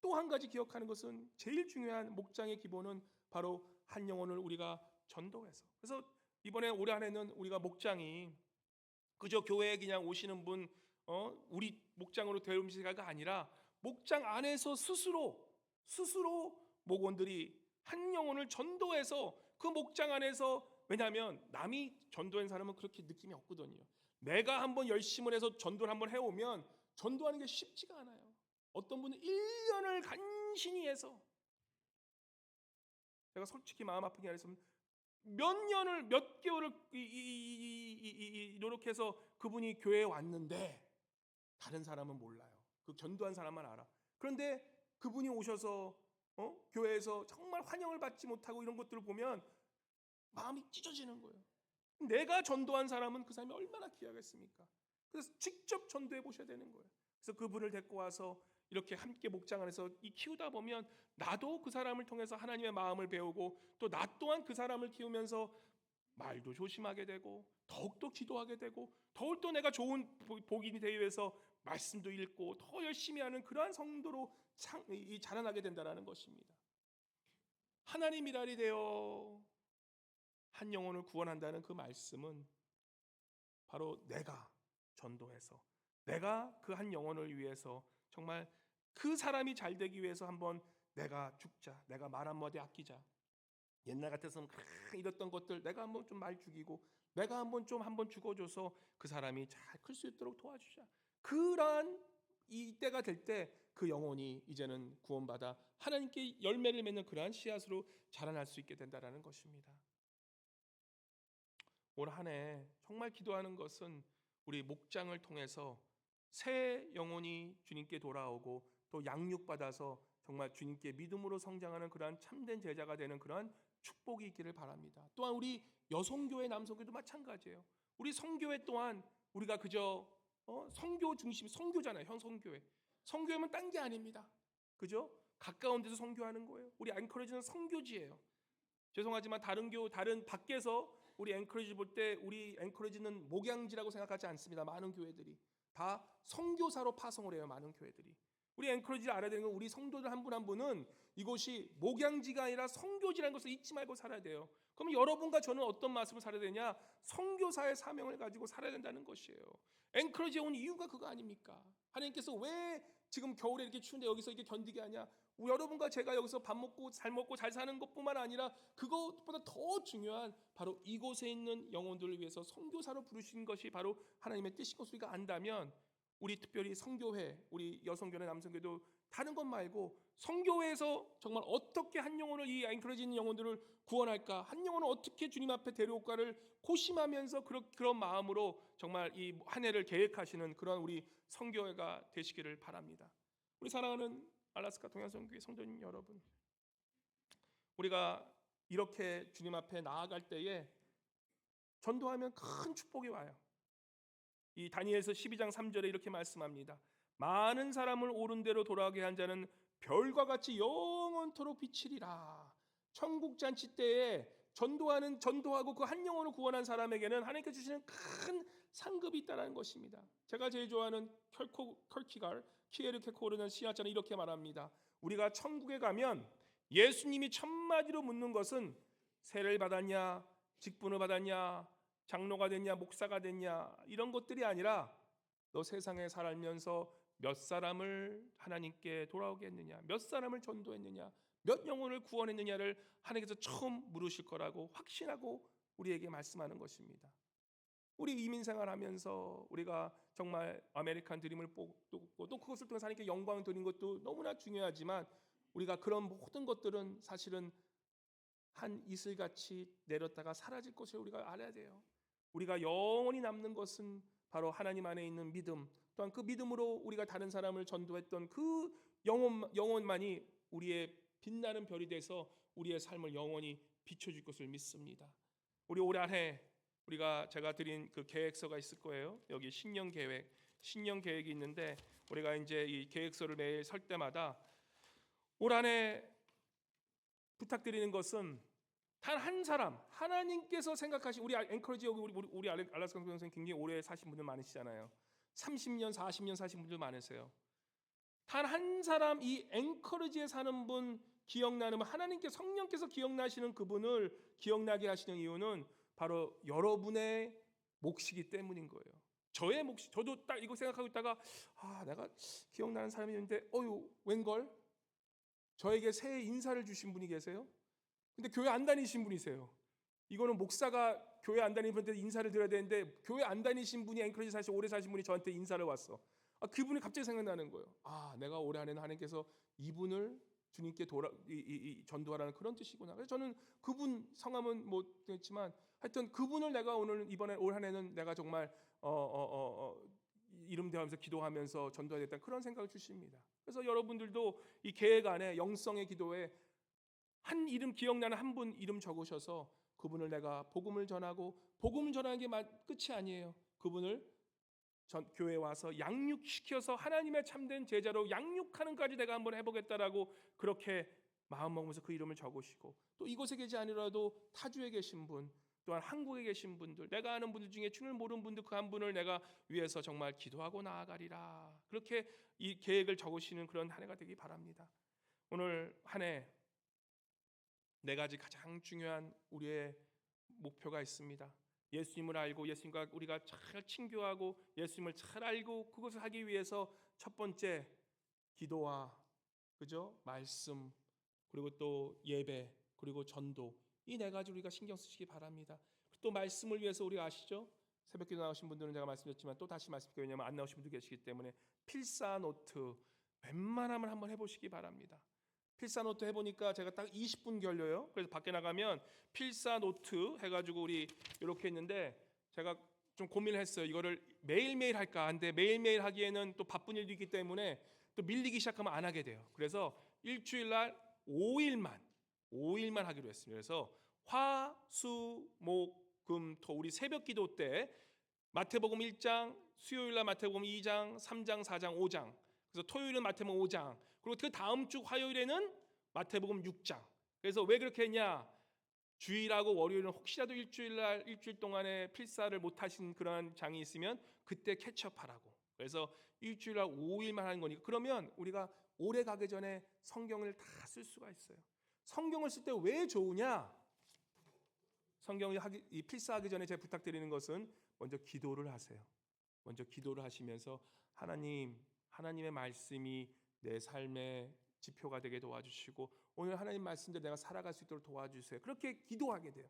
또 한 가지 기억하는 것은 제일 중요한 목장의 기본은 바로 한 영혼을 우리가 전도해서 그래서 이번에 올해 안에는 우리가 목장이 그저 교회에 그냥 오시는 분 우리 목장으로 데움시가가 아니라 목장 안에서 스스로 목원들이 한 영혼을 전도해서 그 목장 안에서 왜냐하면 남이 전도한 사람은 그렇게 느낌이 없거든요. 내가 한번 열심을 해서 전도를 한번 해오면 전도하는 게 쉽지가 않아요. 어떤 분은 1년을 간신히 해서 제가 솔직히 마음 아프게 말해서 몇 개월을 노력해서 그분이 교회에 왔는데 다른 사람은 몰라요. 그 전도한 사람만 알아. 그런데 그분이 오셔서 교회에서 정말 환영을 받지 못하고 이런 것들을 보면 마음이 찢어지는 거예요. 내가 전도한 사람은 그 사람이 얼마나 귀하겠습니까? 그래서 직접 전도해 보셔야 되는 거예요. 그래서 그분을 데리고 와서 이렇게 함께 목장 안에서 키우다 보면 나도 그 사람을 통해서 하나님의 마음을 배우고 또 나 또한 그 사람을 키우면서 말도 조심하게 되고 더욱더 기도하게 되고 더욱더 내가 좋은 복인이 되기 위해서 말씀도 읽고 더 열심히 하는 그러한 성도로 자라나게 된다는 것입니다. 하나님이라리 되어 한 영혼을 구원한다는 그 말씀은 바로 내가 전도해서 내가 그 한 영혼을 위해서 정말 그 사람이 잘 되기 위해서 한번 내가 죽자, 내가 말 한마디 아끼자. 옛날 같았으면 이랬던 것들 내가 한번 좀 말 죽이고 내가 한번 죽어줘서 그 사람이 잘 클 수 있도록 도와주자. 그러한 이때가 될 때 그 영혼이 이제는 구원받아 하나님께 열매를 맺는 그러한 씨앗으로 자라날 수 있게 된다는 것입니다. 올 한 해 정말 기도하는 것은 우리 목장을 통해서 새 영혼이 주님께 돌아오고 또 양육받아서 정말 주님께 믿음으로 성장하는 그러한 참된 제자가 되는 그러한 축복이 있기를 바랍니다. 또한 우리 여성교회 남성교회도 마찬가지예요. 우리 성교회 또한 우리가 그저 성교 중심 성교잖아요. 현 성교회. 성교회면 딴 게 아닙니다. 그죠? 가까운 데서 성교하는 거예요. 우리 앵커리지는 성교지예요. 죄송하지만 다른 밖에서 우리 앵커리지 볼 때 우리 앵커리지는 목양지라고 생각하지 않습니다. 많은 교회들이 다 선교사로 파송을 해요. 많은 교회들이. 우리 앵커리지를 알아야 되는 건 우리 성도들 한 분 한 분은 이곳이 목양지가 아니라 선교지라는 것을 잊지 말고 살아야 돼요. 그럼 여러분과 저는 어떤 말씀을 살아야 되냐? 선교사의 사명을 가지고 살아야 된다는 것이에요. 앵커리지에 온 이유가 그거 아닙니까? 하나님께서 왜 지금 겨울에 이렇게 추운데 여기서 이렇게 견디게 하냐? 여러분과 제가 여기서 밥 먹고 잘 사는 것뿐만 아니라 그것보다 더 중요한 바로 이곳에 있는 영혼들을 위해서 선교사로 부르신 것이 바로 하나님의 뜻인 것을 우리가 안다면, 우리 특별히 선교회, 우리 여성교회, 남성교회도 다른 것 말고 선교회에서 정말 어떻게 한 영혼을, 이 앵커러지 있는 영혼들을 구원할까, 한 영혼을 어떻게 주님 앞에 데려올까를 고심하면서 그런 마음으로 정말 이 한 해를 계획하시는 그런 우리 선교회가 되시기를 바랍니다. 우리 사랑하는 알라스카 동양선교회 성도님 여러분, 우리가 이렇게 주님 앞에 나아갈 때에 전도하면 큰 축복이 와요. 이 다니엘서 12장 3절에 이렇게 말씀합니다. 많은 사람을 옳은 대로 돌아가게 한 자는 별과 같이 영원토록 비치리라. 천국 잔치 때에 전도하고 그 한 영혼을 구원한 사람에게는 하나님께서 주시는 큰 상급이 있다는 것입니다. 제가 제일 좋아하는 키에르 케코르는 신학자는 이렇게 말합니다. 우리가 천국에 가면 예수님이 첫마디로 묻는 것은 세례를 받았냐, 직분을 받았냐, 장로가 됐냐, 목사가 됐냐, 이런 것들이 아니라 너 세상에 살면서 몇 사람을 하나님께 돌아오게 했느냐, 몇 사람을 전도했느냐, 몇 영혼을 구원했느냐를 하나님께서 처음 물으실 거라고 확신하고 우리에게 말씀하는 것입니다. 우리 이민 생활하면서 우리가 정말 아메리칸 드림을 뽑고 또 그것을 통해서 하나님께 영광을 드리는 것도 너무나 중요하지만, 우리가 그런 모든 것들은 사실은 한 이슬같이 내렸다가 사라질 것을 우리가 알아야 돼요. 우리가 영원히 남는 것은 바로 하나님 안에 있는 믿음, 또한 그 믿음으로 우리가 다른 사람을 전도했던 그 영혼만이 우리의 빛나는 별이 돼서 우리의 삶을 영원히 비춰줄 것을 믿습니다. 우리 올 한해 제가 드린 그 계획서가 있을 거예요. 여기 신년 계획이 있는데, 우리가 이제 이 계획서를 매일 설 때마다 올 한해 부탁드리는 것은 단 한 사람, 하나님께서 생각하신, 우리 앵커러지 여기 우리 알라스카 선생님 굉장히 오래 사신 분들 많으시잖아요. 30년, 40년 사신 분들 많으세요. 단 한 사람, 이 앵커러지에 사는 분 기억나는, 하나님께 성령께서 기억나시는 그분을 기억나게 하시는 이유는 바로 여러분의 몫이기 때문인 거예요. 저의 몫이, 저도 딱 이거 생각하고 있다가 내가 기억나는 사람이 있는데 웬걸? 저에게 새해 인사를 주신 분이 계세요. 근데 교회 안 다니신 분이세요. 이거는 목사가 교회 안 다니는 분한테 인사를 드려야 되는데, 교회 안 다니신 분이 앵커러지 사실 오래 사신 분이 저한테 인사를 왔어. 그분이 갑자기 생각나는 거예요. 내가 올해 안에는 하나님께서 이분을 주님께 전도하라는 그런 뜻이구나. 그래서 저는 그분 성함은 못 됐지만 하여튼 그분을 내가 이번에 올 한해는 내가 정말 이름 대하면서 기도하면서 전도해야겠다, 그런 생각을 주십니다. 그래서 여러분들도 이 계획 안에 영성의 기도에 한 이름, 기억나는 한 분 이름 적으셔서 그분을 내가 복음을 전하고, 복음을 전하는 게 끝이 아니에요. 그분을 교회에 와서 양육시켜서 하나님의 참된 제자로 양육하는까지 내가 한번 해보겠다라고 그렇게 마음 먹으면서 그 이름을 적으시고, 또 이곳에 계시지 아니라도 타주에 계신 분, 또한 한국에 계신 분들, 내가 아는 분들 중에 주를 모르는 분들 그 한 분을 내가 위해서 정말 기도하고 나아가리라, 그렇게 이 계획을 적으시는 그런 한 해가 되기 바랍니다. 오늘 한 해 네 가지 가장 중요한 우리의 목표가 있습니다. 예수님을 알고 예수님과 우리가 잘 친교하고 예수님을 잘 알고, 그것을 하기 위해서 첫 번째 기도와 말씀, 그리고 또 예배, 그리고 전도, 이 네 가지 우리가 신경 쓰시기 바랍니다. 또 말씀을 위해서 우리가 아시죠? 새벽기도 나오신 분들은 제가 말씀드렸지만 또 다시 말씀드릴게요. 왜냐하면 안 나오신 분들 계시기 때문에 필사 노트 웬만하면 한번 해보시기 바랍니다. 필사 노트 해보니까 제가 딱 20분 걸려요. 그래서 밖에 나가면 필사 노트 해가지고 우리 이렇게 있는데, 제가 좀 고민을 했어요. 이거를 매일매일 할까? 근데 매일매일 하기에는 또 바쁜 일도 있기 때문에 또 밀리기 시작하면 안 하게 돼요. 그래서 일주일날 5일만 하기로 했습니다. 그래서 화, 수, 목, 금, 토, 우리 새벽 기도 때 마태복음 1장, 수요일날 마태복음 2장, 3장, 4장, 5장, 그래서 토요일은 마태복음 5장, 그리고 그 다음 주 화요일에는 마태복음 6장. 그래서 왜 그렇게 했냐? 주일하고 월요일은 혹시라도 일주일 동안에 필사를 못 하신 그런 장이 있으면 그때 캐치업하라고. 그래서 일주일날 5일만 하는 거니까, 그러면 우리가 오래 가기 전에 성경을 다 쓸 수가 있어요. 성경을 쓸 때 왜 좋으냐? 이 필사하기 전에 제가 부탁드리는 것은 먼저 기도를 하세요. 먼저 기도를 하시면서 하나님 하나님의 말씀이 내 삶의 지표가 되게 도와주시고 오늘 하나님 말씀대로 내가 살아갈 수 있도록 도와주세요. 그렇게 기도하게 돼요.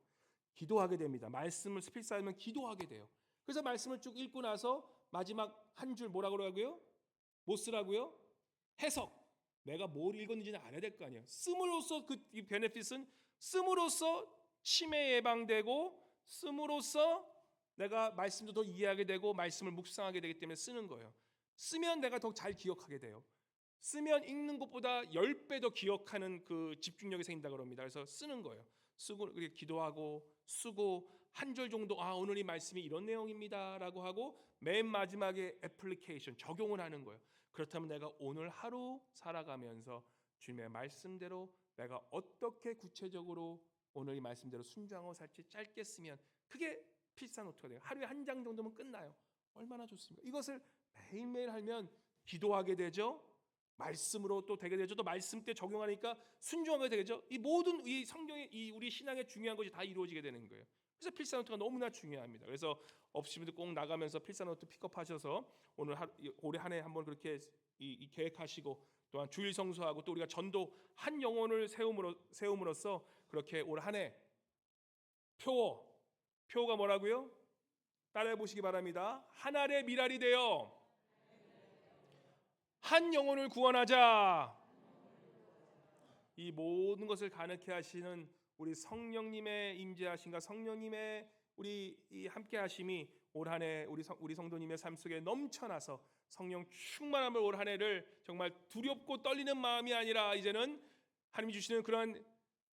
기도하게 됩니다. 말씀을 스피릿 쌓으면 기도하게 돼요. 그래서 말씀을 쭉 읽고 나서 마지막 한 줄 뭐라 그러고요? 뭐 쓰라고요? 해석. 내가 뭘 읽었는지는 알아야 될 거 아니에요. 씀으로써 그 베네핏은 씀으로써 치매 예방되고 씀으로써 내가 말씀도 더 이해하게 되고 말씀을 묵상하게 되기 때문에 쓰는 거예요. 쓰면 내가 더 잘 기억하게 돼요. 쓰면 읽는 것보다 10배 더 기억하는 그 집중력이 생긴다 그럽니다. 그래서 쓰는 거예요. 쓰고 기도하고 쓰고 한 절 정도 오늘 이 말씀이 이런 내용입니다라고 하고 맨 마지막에 애플리케이션 적용을 하는 거예요. 그렇다면 내가 오늘 하루 살아가면서 주님의 말씀대로 내가 어떻게 구체적으로 오늘 이 말씀대로 순종하고 살지 짧게 쓰면 그게 필사노트가 돼요. 하루에 한 장 정도면 끝나요. 얼마나 좋습니까? 이것을 매일매일 하면 기도하게 되죠. 말씀으로 또 되게 되죠. 또 말씀 때 적용하니까 순종하게 되죠. 이 모든 이 성경의 이 우리 신앙의 중요한 것이 다 이루어지게 되는 거예요. 그래서 필사노트가 너무나 중요합니다. 그래서 없으신 분들 꼭 나가면서 필사노트 픽업하셔서 오늘 올해 한 해 한번 그렇게 이 계획하시고 또한 주일 성수하고 또 우리가 전도 한 영혼을 세움으로써 그렇게 올 한 해 표어가 뭐라고요? 따라해 보시기 바랍니다. 한 알의 미랄이 되어 한 영혼을 구원하자. 이 모든 것을 가능케 하시는 우리 성령님의 임재하심과 성령님의 우리 이 함께하심이 올 한 해 우리 성도님의 삶 속에 넘쳐나서 성령 충만함을 올 한 해를 정말 두렵고 떨리는 마음이 아니라 이제는 하나님이 주시는 그러한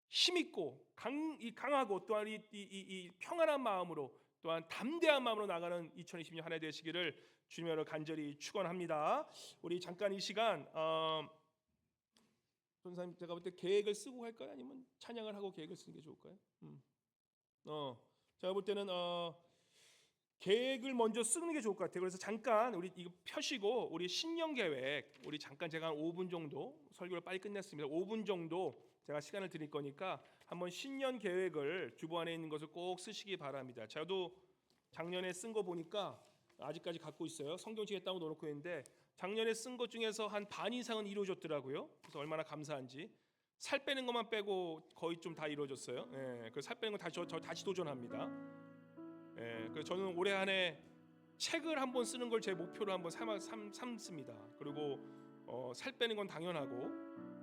힘있고 강하고 또한 이 평안한 마음으로 또한 담대한 마음으로 나가는 2020년 한 해 되시기를 주님으로 간절히 축원합니다. 우리 잠깐 이 시간 선생님 제가 볼 때 계획을 쓰고 할까요? 아니면 찬양을 하고 계획을 쓰는 게 좋을까요? 제가 볼 때는 계획을 먼저 쓰는 게 좋을 것 같아요. 그래서 잠깐 우리 이거 펴시고 우리 신년 계획 우리 잠깐 제가 한 5분 정도 설교를 빨리 끝냈습니다. 5분 정도 제가 시간을 드릴 거니까 한번 신년 계획을 주보 안에 있는 것을 꼭 쓰시기 바랍니다. 저도 작년에 쓴 거 보니까 아직까지 갖고 있어요. 성경책에 따로 넣어놓고 있는데 작년에 쓴 것 중에서 한 반 이상은 이루어졌더라고요. 그래서 얼마나 감사한지. 살 빼는 것만 빼고 거의 좀 다 이루어졌어요. 예, 그 살 빼는 거 저 다시 도전합니다. 예, 그래서 저는 올해 한 해 책을 한번 쓰는 걸 제 목표로 한번 삼습니다. 그리고 살 빼는 건 당연하고,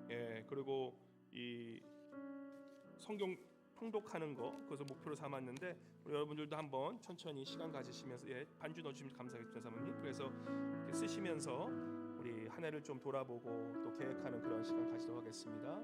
예, 그리고 이 성경 통독하는 거 그것을 목표로 삼았는데 우리 여러분들도 한번 천천히 시간 가지시면서 반주 넣어주시면 감사하겠습니다, 사모님. 그래서 이렇게 쓰시면서 우리 한 해를 좀 돌아보고 또 계획하는 그런 시간 가지도록 하겠습니다.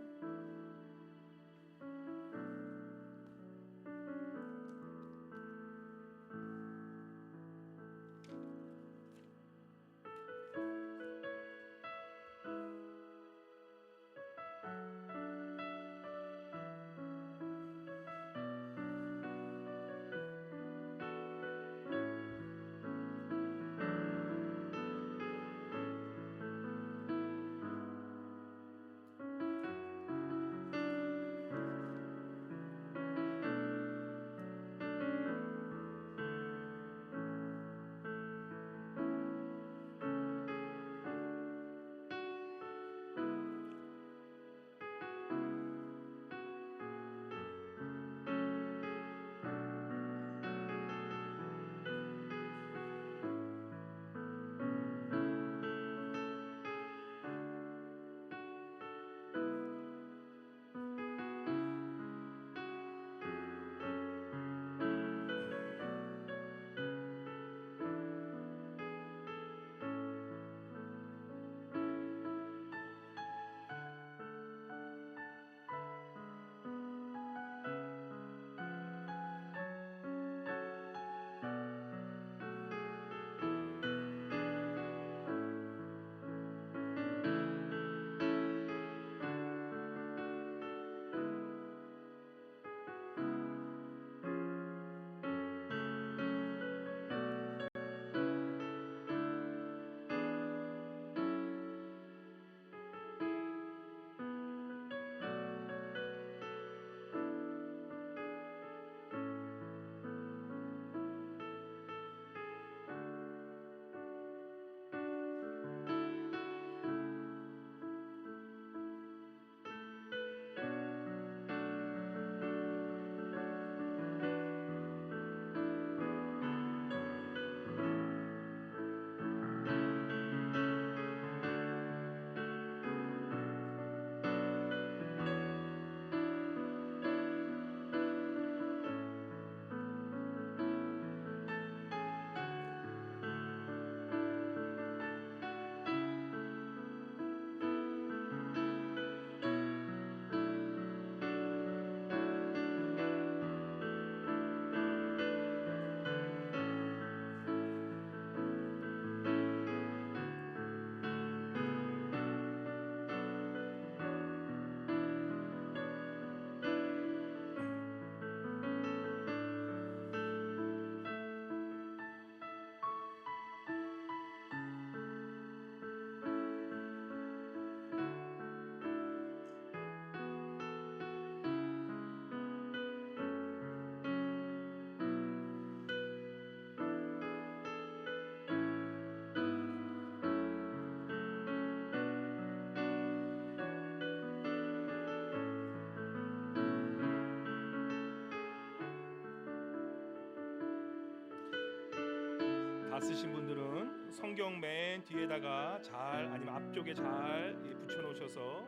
낯으신 분들은 성경 맨 뒤에다가 잘 아니면 앞쪽에 잘 붙여 놓으셔서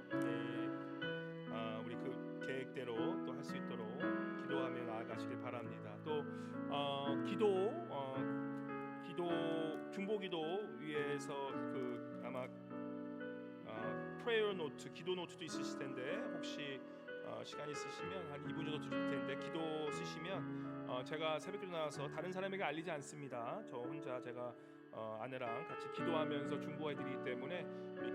우리 그 계획대로 또 할 수 있도록 기도하며 나아가시길 바랍니다. 또 기도 중보기도 위에서 그 아마 프레이어 노트, 기도 노트도 있으실 텐데 혹시 시간 있으시면 한 2분 정도 드릴 텐데 기도 쓰시면 제가 새벽기도 나와서 다른 사람에게 알리지 않습니다. 저 혼자 제가 아내랑 같이 기도하면서 중보해드리기 때문에 우리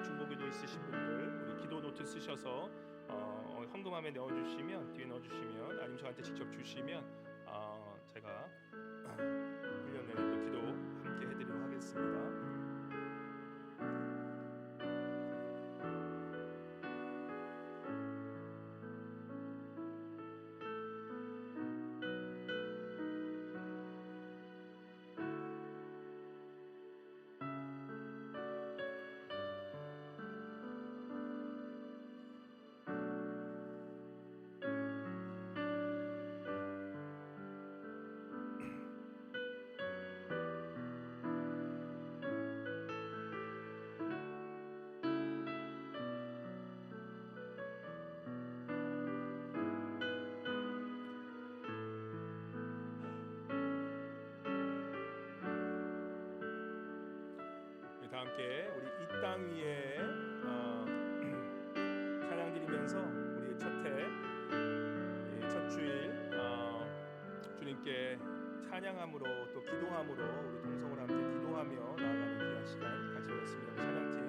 중보기도 있으신 분들 우리 기도 노트 쓰셔서 헌금함에 넣어주시면 뒤에 넣어주시면 아니면 저한테 직접 주시면 제가 1년 내내 또 기도 함께 해드리도록 하겠습니다. 다 함께 우리 이 땅 위에 찬양 드리면서 우리 첫 주일 주님께 찬양함으로 또 기도함으로 우리 동성으로 함께 기도하며 나아가는 귀한 시간 가지겠습니다. 찬양팀